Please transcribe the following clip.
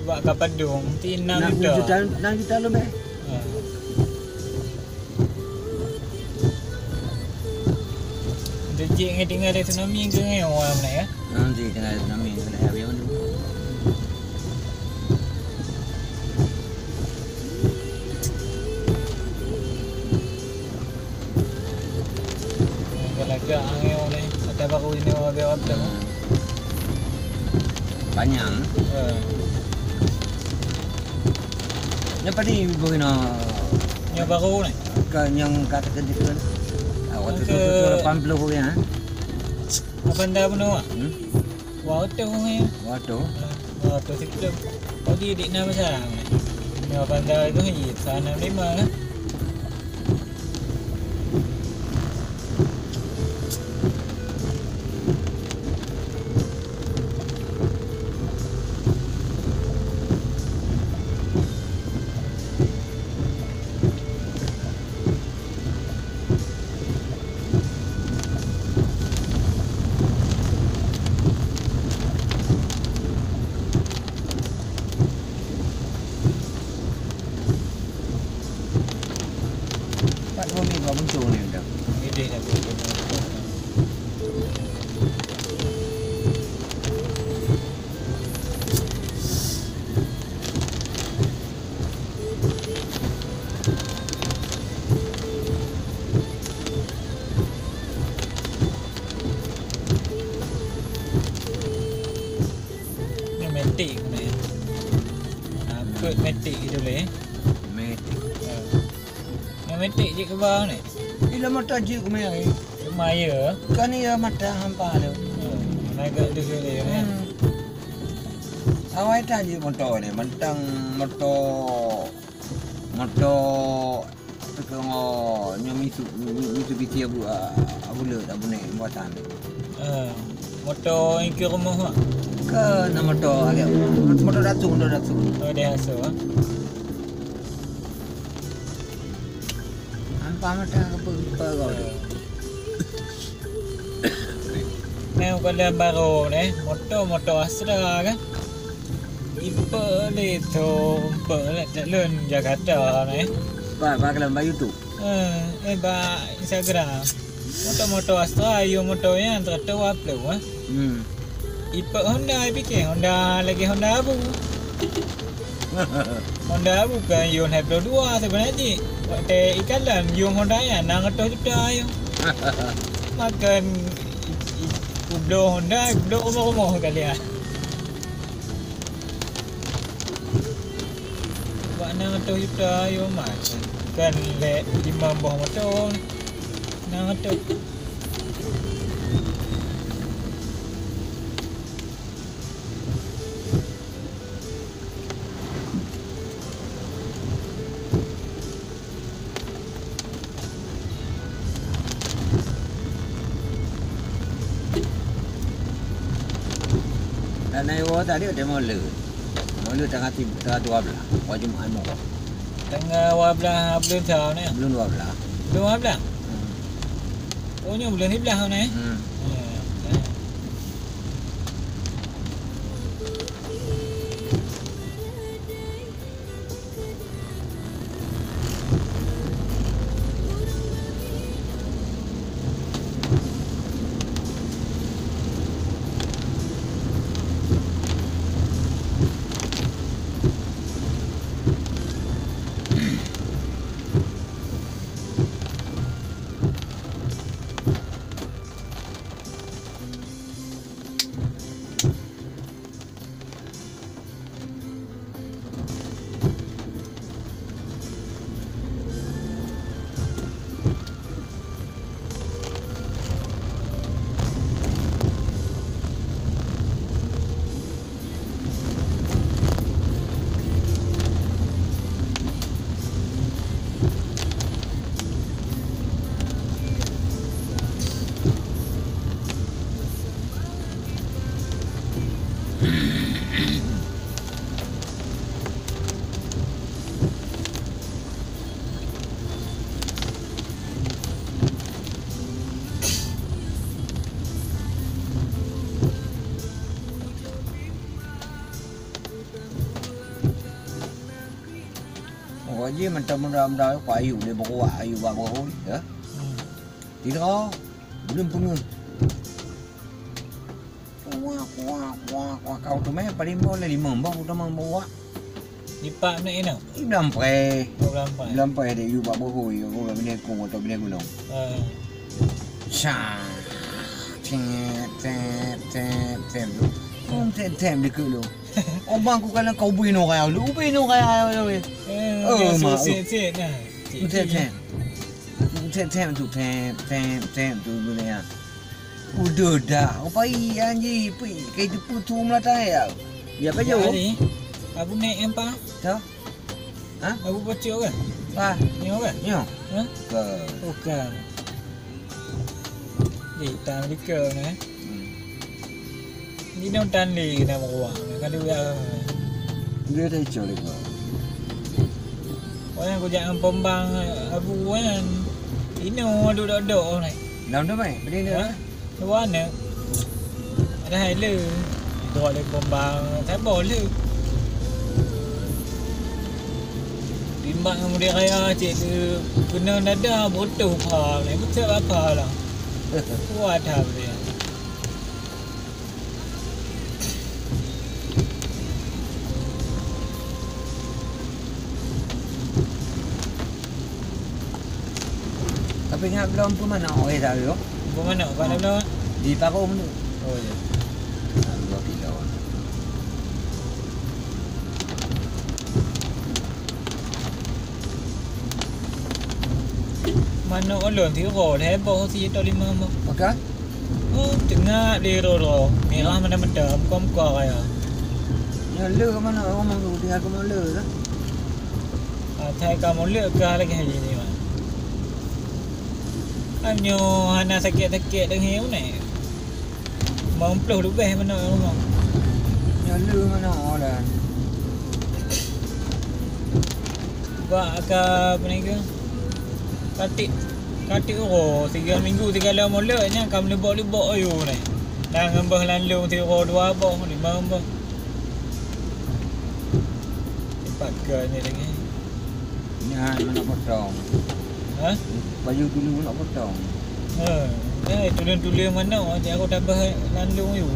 Buat kapal dong, 6 juta. juta. 6 juta lebih. Dejik dengan tinggal di tsunami ke dengan orang mana ya? Nanti tengah tsunami kena habis mana. Agak angin ni. Ada baru ini orang apa? Banyak. Lepas ni ibu kena Yang baru ni. kan yang katakan itu kan. Waktu tu 80 ya. Apa anda penuh? Waktu ni. Waktu. Waktu sikit. Oh dia dik nama saya. Yang apa anda itu ni sana 5 kan? Pak bumi kau muncul ni dah. Ini dah metik ni. Apa metik itu le? Metik. Yang metik je ke bawah ni. Ila mata je ke mai. Semaya. Kan ya mata hampa tu. Naga tu ke ni. Awai tak je motor ni. Mentang motor tengok Mitsubishi abu le tak boleh buatan. Motor yang ke rumah. Ke nama motor agak motor Datsun. Oh dia hasil. Hampa mata apa kau tu. Ni kalau baru ni motor Astra kan. Ipa le tu jalan Jakarta ni. Pak kalau bayu tu. Ba Instagram. Motor Astra yo motor yang tertua apa Ipa Honda Honda Abu. Honda Abu kan Yon Hebro 2 sebenarnya. Waktu ikalan yung Honda yan nang ato juta yung. Makan ublo Honda, ublo umur kalian. Wak nang ato juta yung makan. Kan le 5 buah motor nang ato. Dan naik tadi ada mula tengah 12. Wajib anu. Tengah 12 bulan tahun ni. Belum 12. Belum 12. Oh ni bulan 11 ni. aja mentang-mentang kau ayu dia bawa ayu bawa ya. Tidak, belum punya. Wah, kau tu main paling boleh 5 bang udah mau bawa. Lipat nak enak. Lampai dia you bawa you kau bini aku atau bini gunung. Syah. Tem. Không thèm đi cự luôn. Ông bang cũng cái cầu bì nó gạo, lũ bì nó gạo rồi. Mà. Thèm tụ này à. Udah dah, apa anji, kayak itu putum lah tay. Ya apa jauh? Abu naik empa. Tahu? Hah? Abu bocor ke? Wah, Nyo ke? nyo. Ha? Ke. Bukan. Di Amerika ni. Ni nak tani nak buat. Kan dia Dia dah cari kau. orang aku jangan pembang abu kan. Ini duduk-duduk ni. Dalam tu mai, benda ni. Luar ni. Ada hal le. Itu ada pembang, tak boleh. Timbang kemudian raya cik tu kena nada bodoh apa ni. Betul apa lah. Kuat dah dia. Tapi ingat belum pun mana orang dah tu. Pun mana? Mana belum? Di Pakum tu. Oh ya. 2 kilo. Mana ulun thì gồ thế bố si to 5 mo. Okey. Oh, tengah di ro. Merah mana mendam kom ko ya. Ya le mana orang tu tinggal ke mana dah. Thai kamu lihat ke lagi hari ni mah. Anyo hana sakit-sakit dah hiu ni. Mau 10 lebih mana mau. Ya le mana dah. Buat ke apa ni ke? Katik ro 3 minggu 3 lama mulanya kamu lebok-lebok ayu ni. Dah ngembah lalu 3 2 abah 5 abah. Cepat ke ni lagi. Ya mana potong. Ha? Baju dulu nak potong. Tulen-tulen mana? Aku tambah lalu you.